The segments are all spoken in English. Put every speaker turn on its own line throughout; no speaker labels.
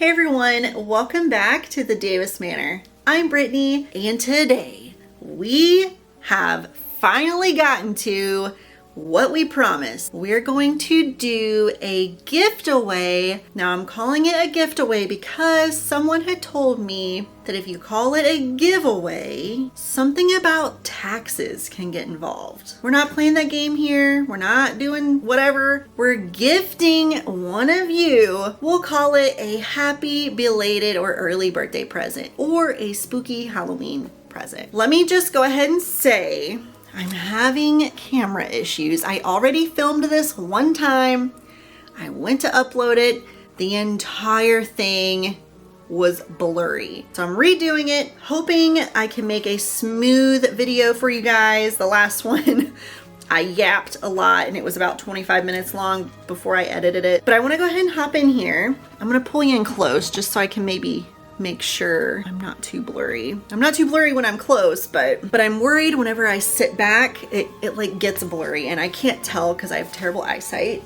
Hey everyone, welcome back to the Davis Manor. I'm Brittany, and today we have finally gotten to what we promised. We're going to do a giveaway. Now I'm calling it a giveaway because someone had told me that if you call it a giveaway, something about taxes can get involved. We're not playing that game here. We're not doing whatever. We're gifting one of you. We'll call it a happy belated or early birthday present or a spooky Halloween present. Let me just go ahead and say I'm having camera issues. I already filmed this one time. I went to upload it. The entire thing was blurry. So I'm redoing it, hoping I can make a smooth video for you guys. The last one, I yapped a lot and it was about 25 minutes long before I edited it. But I wanna go ahead and hop in here. I'm gonna pull you in close just so I can maybe make sure I'm not too blurry. I'm not too blurry when I'm close, but I'm worried whenever I sit back, it like gets blurry and I can't tell because I have terrible eyesight.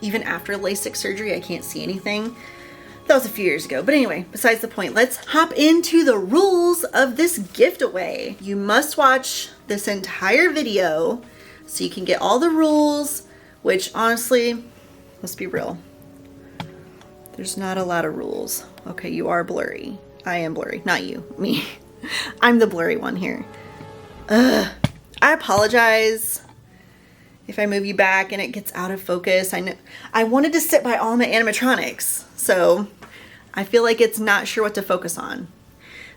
Even after LASIK surgery, I can't see anything. That was a few years ago, but anyway, besides the point, let's hop into the rules of this giveaway. You must watch this entire video so you can get all the rules, which honestly, let's be real, there's not a lot of rules. Okay, you are blurry. I am blurry, not you, me. I'm the blurry one here. I apologize if I move you back and it gets out of focus. I know I wanted to sit by all my animatronics, so I feel like it's not sure what to focus on.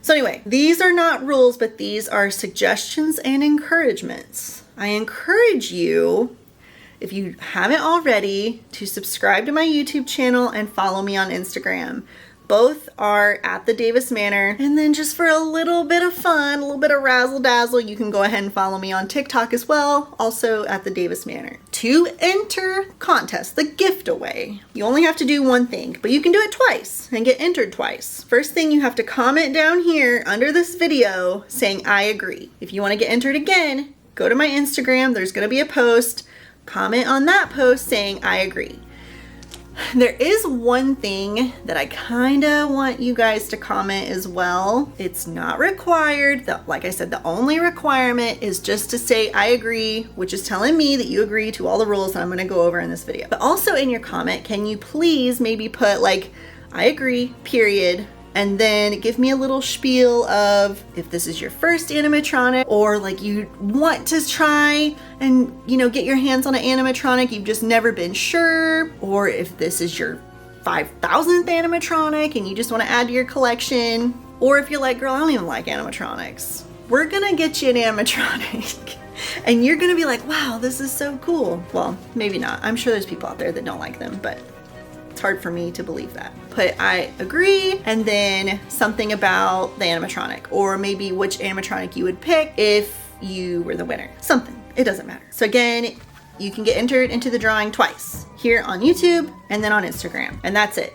So anyway, these are not rules, but these are suggestions and encouragements. I encourage you, if you haven't already, to subscribe to my YouTube channel and follow me on Instagram. Both are at the Davis Manor. And then just for a little bit of fun, a little bit of razzle dazzle, you can go ahead and follow me on TikTok as well, also at the Davis Manor. To enter contest, the giveaway, you only have to do one thing, but you can do it twice and get entered twice. First thing, you have to comment down here under this video saying I agree. If you want to get entered again, go to my Instagram. There's going to be a post. Comment on that post saying I agree. There is one thing that I kind of want you guys to comment as well. It's not required. Like I said, the only requirement is just to say I agree, which is telling me that you agree to all the rules that I'm going to go over in this video. But also in your comment, can you please maybe put like I agree, period, and then give me a little spiel of if this is your first animatronic or like you want to try and, you know, get your hands on an animatronic, you've just never been sure, or if this is your 5,000th animatronic and you just want to add to your collection, or if you're like, girl, I don't even like animatronics. We're gonna get you an animatronic and you're gonna be like, wow, this is so cool. Well, maybe not. I'm sure there's people out there that don't like them, but it's hard for me to believe that. Put I agree and then something about the animatronic, or maybe which animatronic you would pick if you were the winner. Something, it doesn't matter. So again, you can get entered into the drawing twice, here on YouTube and then on Instagram, and that's it.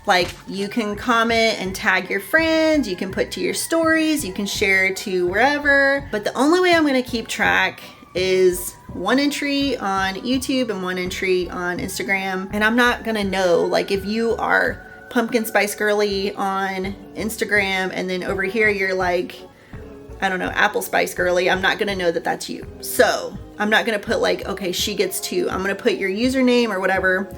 Like, you can comment and tag your friends, you can put to your stories, you can share to wherever, but the only way I'm gonna keep track is one entry on YouTube and one entry on Instagram. And I'm not gonna know, like, if you are Pumpkin Spice Girly on Instagram and then over here you're like, I don't know, Apple Spice Girly, I'm not gonna know that that's you. So I'm not gonna put like, okay, she gets 2. I'm gonna put your username or whatever.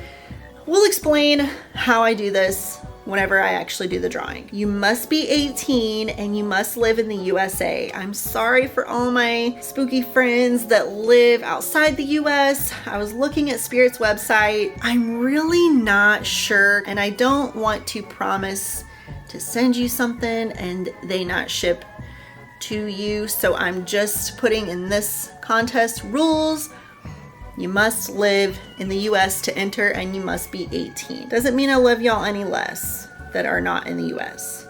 We'll explain how I do this whenever I actually do the drawing. You must be 18 and you must live in the USA. I'm sorry for all my spooky friends that live outside the US. I was looking at Spirit's website. I'm really not sure, and I don't want to promise to send you something and they not ship to you. So I'm just putting in this contest rules. You must live in the US to enter and you must be 18. Doesn't mean I love y'all any less that are not in the US,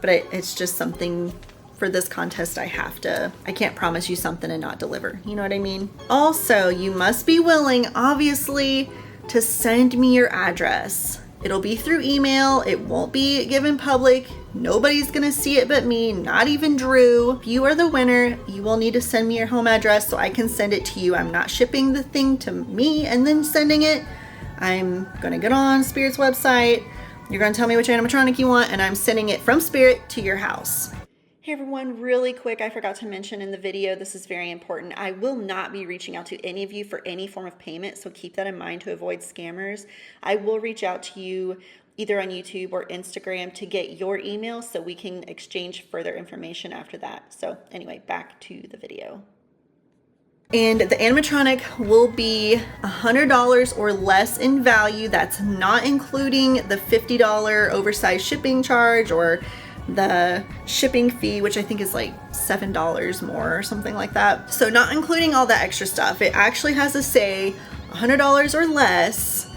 but it's just something for this contest I can't promise you something and not deliver. You know what I mean? Also, you must be willing, obviously, to send me your address. It'll be through email. It won't be given public. Nobody's gonna see it but me, not even Drew. If you are the winner, you will need to send me your home address so I can send it to you. I'm not shipping the thing to me and then sending it. I'm gonna get on Spirit's website. You're gonna tell me which animatronic you want, and I'm sending it from Spirit to your house. Hey everyone, really quick, I forgot to mention in the video, this is very important. I will not be reaching out to any of you for any form of payment, so keep that in mind to avoid scammers. I will reach out to you either on YouTube or Instagram to get your email so we can exchange further information after that. So anyway, back to the video. And the animatronic will be $100 or less in value. That's not including the $50 oversized shipping charge or the shipping fee, which I think is like $7 more or something like that. So not including all that extra stuff. It actually has to say $100 or less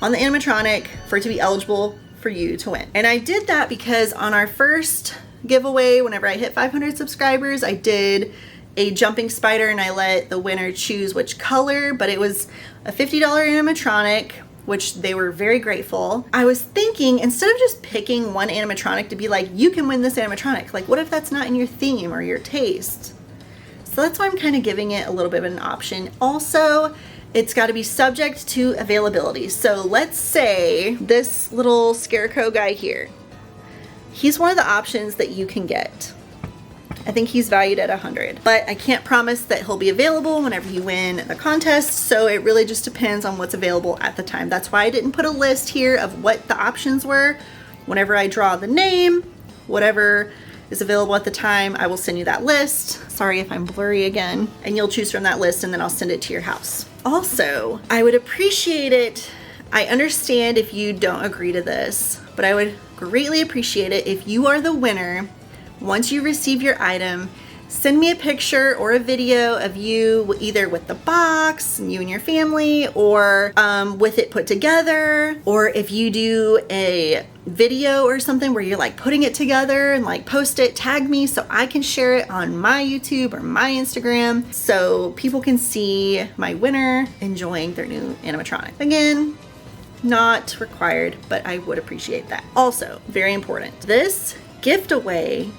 on the animatronic for it to be eligible for you to win. And I did that because on our first giveaway, whenever I hit 500 subscribers, I did a jumping spider and I let the winner choose which color, but it was a $50 animatronic, which they were very grateful. I was thinking, instead of just picking one animatronic to be like, you can win this animatronic, like what if that's not in your theme or your taste? So that's why I'm kind of giving it a little bit of an option. Also, it's got to be subject to availability. So let's say this little Scarecrow guy here, he's one of the options that you can get. I think he's valued at $100, but I can't promise that he'll be available whenever you win the contest. So it really just depends on what's available at the time. That's why I didn't put a list here of what the options were. Whenever I draw the name, whatever is available at the time, I will send you that list. Sorry if I'm blurry again, and you'll choose from that list and then I'll send it to your house. Also, I would appreciate it. I understand if you don't agree to this, but I would greatly appreciate it if you are the winner. Once you receive your item, send me a picture or a video of you either with the box, you and your family, or with it put together. Or if you do a video or something where you're like putting it together and like post it, tag me so I can share it on my YouTube or my Instagram so people can see my winner enjoying their new animatronic. Again, not required, but I would appreciate that. Also, very important, this giveaway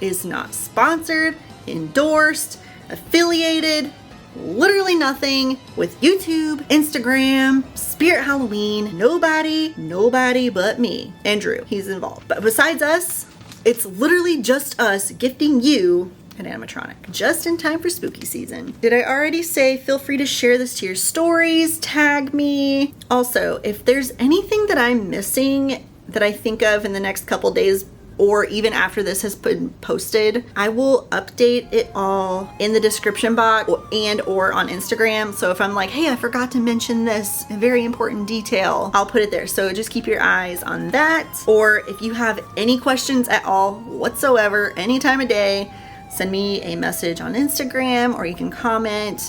is not sponsored, endorsed, affiliated, literally nothing with YouTube, Instagram, Spirit Halloween. Nobody but me and Drew. He's involved. But besides us, it's literally just us gifting you an animatronic just in time for spooky season. Did I already say feel free to share this to your stories, tag me? Also, if there's anything that I'm missing that I think of in the next couple days or even after this has been posted, I will update it all in the description box or on Instagram. So if I'm like, hey, I forgot to mention this very important detail, I'll put it there. So just keep your eyes on that. Or if you have any questions at all whatsoever, any time of day, send me a message on Instagram or you can comment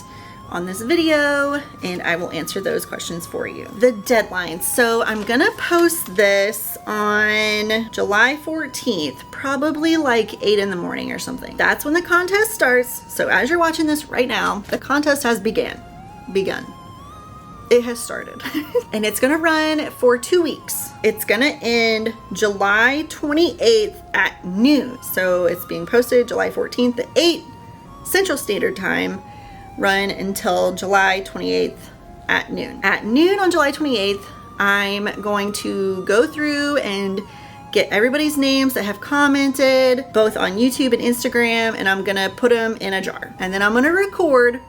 on this video and I will answer those questions for you. The deadline. So I'm gonna post this on July 14th, probably like 8 in the morning or something. That's when the contest starts. So as you're watching this right now, the contest has begun. It has started. And it's gonna run for 2 weeks. It's gonna end July 28th at noon. So it's being posted July 14th at 8 Central Standard Time, run until July 28th at noon. At noon on July 28th, I'm going to go through and get everybody's names that have commented both on YouTube and Instagram, and I'm gonna put them in a jar. And then I'm gonna record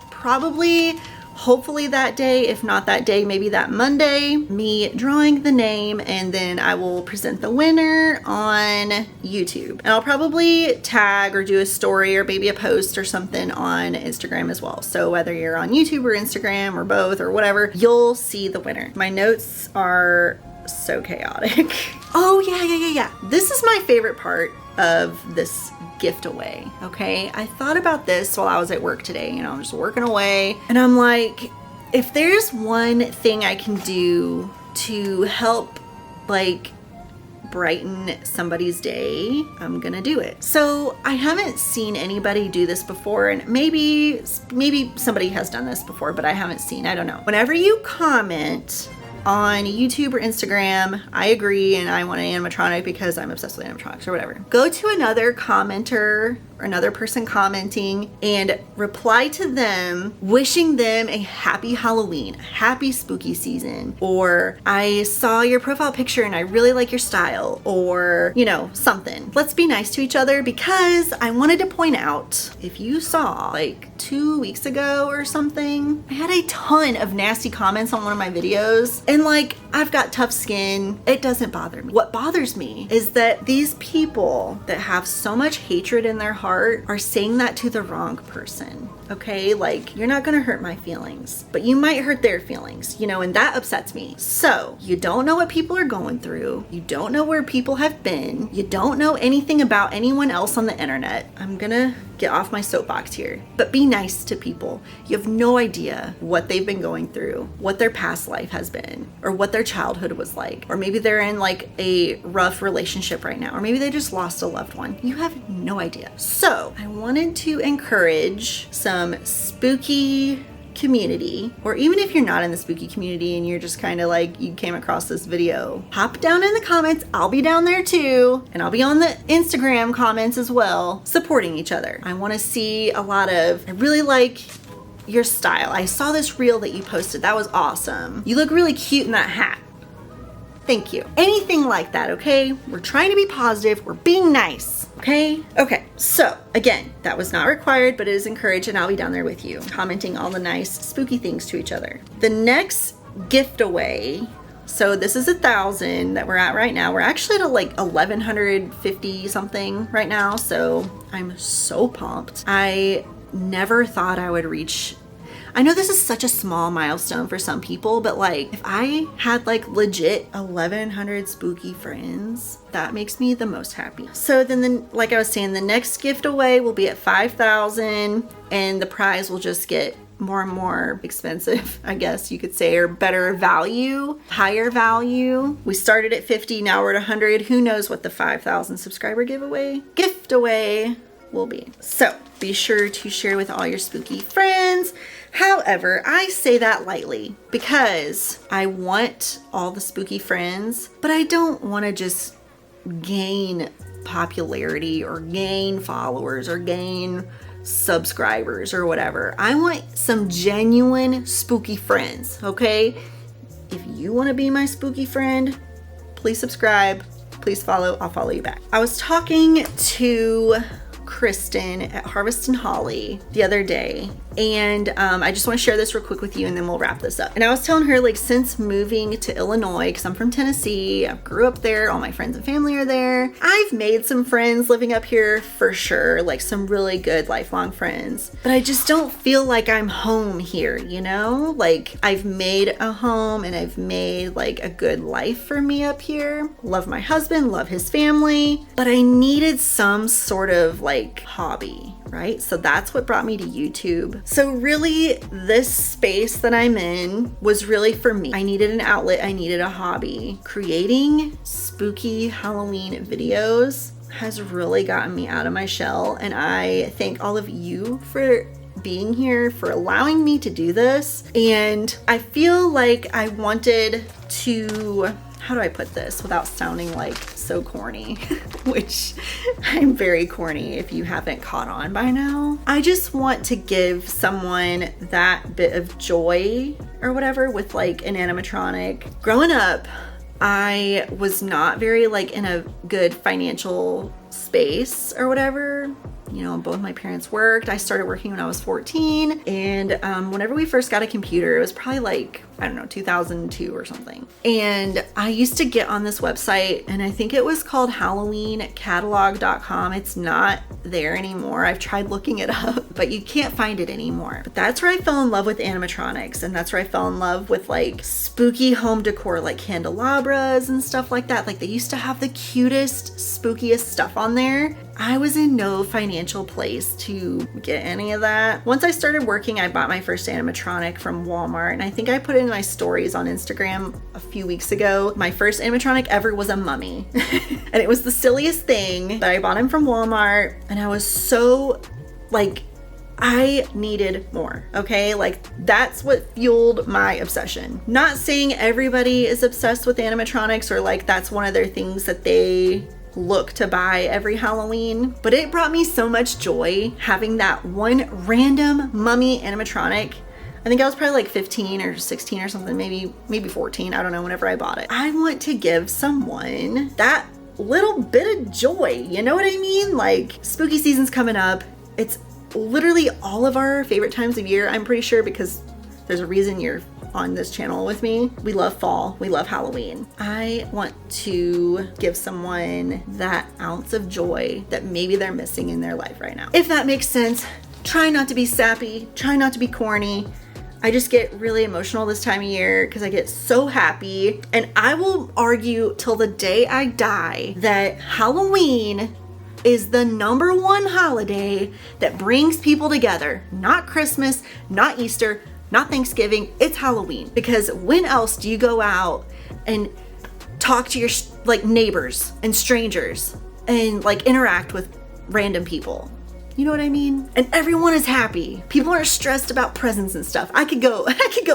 hopefully that day, if not that day, maybe that Monday, me drawing the name, and then I will present the winner on YouTube. And I'll probably tag or do a story or maybe a post or something on Instagram as well. So whether you're on YouTube or Instagram or both or whatever, you'll see the winner. My notes are so chaotic. Oh yeah. This is my favorite part of this gift away. Okay, I thought about this while I was at work today. You know, I'm just working away and I'm like, if there's one thing I can do to help like brighten somebody's day, I'm gonna do it. So I haven't seen anybody do this before, and maybe somebody has done this before, but I haven't seen, I don't know. Whenever you comment on YouTube or Instagram, I agree and I want an animatronic because I'm obsessed with animatronics or whatever, go to another commenter another person commenting and reply to them, wishing them a happy Halloween, a happy spooky season, or I saw your profile picture and I really like your style, or, you know, something. Let's be nice to each other, because I wanted to point out, if you saw like 2 weeks ago or something, I had a ton of nasty comments on one of my videos, and like, I've got tough skin. It doesn't bother me. What bothers me is that these people that have so much hatred in their heart are saying that to the wrong person. Okay, like, you're not gonna hurt my feelings, but you might hurt their feelings, you know, and that upsets me. So you don't know what people are going through. You don't know where people have been. You don't know anything about anyone else on the internet. I'm gonna get off my soapbox here, but be nice to people. You have no idea what they've been going through, what their past life has been, or what their childhood was like, or maybe they're in like a rough relationship right now, or maybe they just lost a loved one. You have no idea. So I wanted to encourage some spooky community, or even if you're not in the spooky community and you're just kind of like, you came across this video, hop down in the comments. I'll be down there too, and I'll be on the Instagram comments as well, supporting each other. I want to see a lot of, I really like your style. I saw this reel that you posted. That was awesome. You look really cute in that hat. Thank you. Anything like that, okay? We're trying to be positive. We're being nice, okay? Okay, so again, that was not required, but it is encouraged, and I'll be down there with you, commenting all the nice, spooky things to each other. The next gift away, so this is 1,000 that we're at right now. We're actually at like 1,150 something right now, so I'm so pumped. I never thought I would reach, I know this is such a small milestone for some people, but like, if I had like legit 1,100 spooky friends, that makes me the most happy. So then, like I was saying, the next gift away will be at 5,000, and the prize will just get more and more expensive, I guess you could say, or better value, higher value. We started at 50, now we're at 100. Who knows what the 5,000 subscriber gift away will be. So be sure to share with all your spooky friends. However, I say that lightly because I want all the spooky friends, but I don't want to just gain popularity or gain followers or gain subscribers or whatever. I want some genuine spooky friends, okay? If you want to be my spooky friend, please subscribe, please follow, I'll follow you back. I was talking to Kristen at Harvest and Holly the other day, and I just want to share this real quick with you, and then we'll wrap this up. And I was telling her, like, since moving to Illinois, because I'm from Tennessee, I grew up there, all my friends and family are there. I've made some friends living up here for sure, like some really good lifelong friends, but I just don't feel like I'm home here, you know? Like, I've made a home and I've made like a good life for me up here. Love my husband, love his family, but I needed some sort of like hobby, right? So that's what brought me to YouTube. So really, this space that I'm in was really for me. I needed an outlet, I needed a hobby. Creating spooky Halloween videos has really gotten me out of my shell, and I thank all of you for being here, for allowing me to do this. And I feel like I wanted to, how do I put this without sounding like so corny, which I'm very corny if you haven't caught on by now. I just want to give someone that bit of joy or whatever with like an animatronic. Growing up, I was not very like in a good financial space or whatever. You know, both my parents worked. I started working when I was 14, and whenever we first got a computer, it was probably like, I don't know, 2002 or something. And I used to get on this website, and I think it was called HalloweenCatalog.com. It's not there anymore. I've tried looking it up, but you can't find it anymore. But that's where I fell in love with animatronics, and that's where I fell in love with like spooky home decor, like candelabras and stuff like that. Like, they used to have the cutest, spookiest stuff on there. I was in no financial place to get any of that. Once I started working, I bought my first animatronic from Walmart, and I think I put it in my stories on Instagram a few weeks ago. My first animatronic ever was a mummy, and it was the silliest thing, but I bought him from Walmart, and I was so like, I needed more, okay? Like, that's what fueled my obsession. Not saying everybody is obsessed with animatronics or like that's one of their things that they look to buy every Halloween, but it brought me so much joy having that one random mummy animatronic. I think I was probably like 15 or 16 or something, maybe 14. I don't know, whenever I bought it. I want to give someone that little bit of joy. You know what I mean? Like, spooky season's coming up. It's literally all of our favorite times of year, I'm pretty sure, because there's a reason you're on this channel with me. We love fall, we love Halloween. I want to give someone that ounce of joy that maybe they're missing in their life right now. If that makes sense. Try not to be sappy, try not to be corny. I just get really emotional this time of year because I get so happy, and I will argue till the day I die that Halloween is the #1 holiday that brings people together. Not Christmas, not Easter, not Thanksgiving, it's Halloween. Because when else do you go out and talk to your like neighbors and strangers and like interact with random people? You know what I mean? And everyone is happy. People aren't stressed about presents and stuff. I could go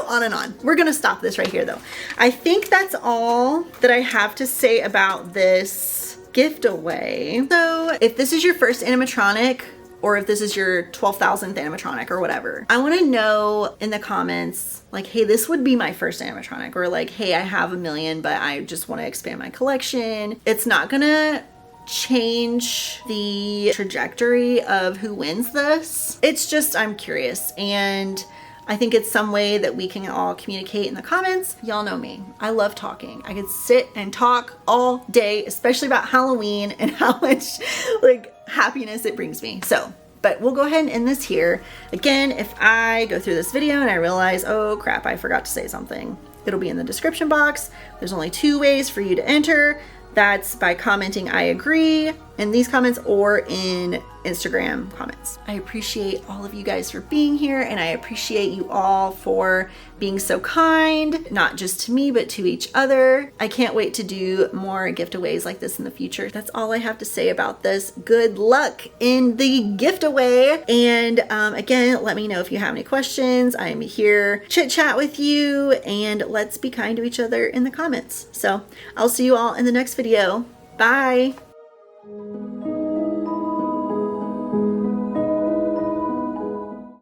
on and on. We're gonna stop this right here though. I think that's all that I have to say about this gift away. So if this is your first animatronic, or if this is your 12,000th animatronic or whatever, I wanna know in the comments, like, hey, this would be my first animatronic, or like, hey, I have 1 million, but I just wanna expand my collection. It's not gonna change the trajectory of who wins this. It's just, I'm curious, and I think it's some way that we can all communicate in the comments. Y'all know me. I love talking. I could sit and talk all day, especially about Halloween and how much like happiness it brings me. So, but we'll go ahead and end this here. Again, if I go through this video and I realize, oh crap, I forgot to say something, it'll be in the description box. There's only 2 ways for you to enter. That's by commenting I agree in these comments or in Instagram comments. I appreciate all of you guys for being here, and I appreciate you all for being so kind, not just to me, but to each other. I can't wait to do more giveaways like this in the future. That's all I have to say about this. Good luck in the giveaway. And again, let me know if you have any questions. I'm here chit chat with you, and let's be kind to each other in the comments. So I'll see you all in the next video. Bye.